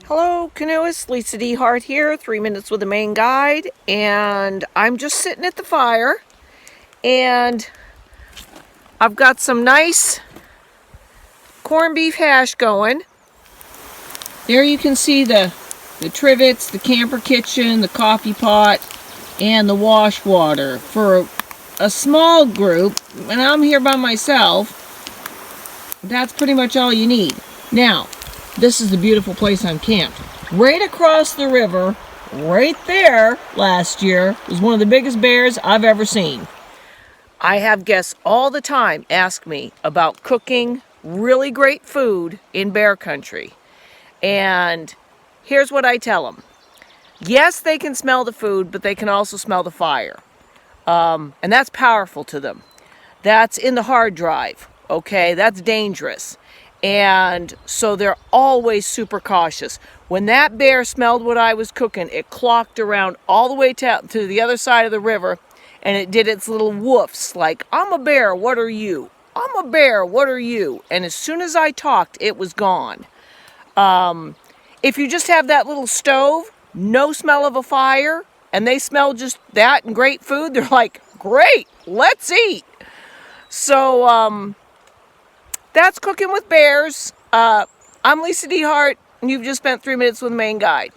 Hello, canoeists. Lisa DeHart here, 3 minutes with the Maine Guide, and I'm just sitting at the fire, and I've got some nice corned beef hash going. There you can see the trivets, the camper kitchen, the coffee pot, and the wash water. For a small group, and I'm here by myself, that's pretty much all you need. Now, this is the beautiful place I'm camped. Right across the river, right there, last year, was one of the biggest bears I've ever seen. I have guests all the time ask me about cooking really great food in bear country. And here's what I tell them. Yes, they can smell the food, but they can also smell the fire. And that's powerful to them. That's in the hard drive, okay? That's dangerous. And so they're always super cautious. When that bear smelled what I was cooking, it clocked around all the way to the other side of the river, and it did its little woofs like, "I'm a bear, what are you? I'm a bear, what are you?" And as soon as I talked, it was gone. If you just have that little stove, no smell of a fire, and they smell just that and great food, they're like, "Great, let's eat." So, that's Cooking with Bears. I'm Lisa DeHart, and you've just spent 3 minutes with the Maine Guide.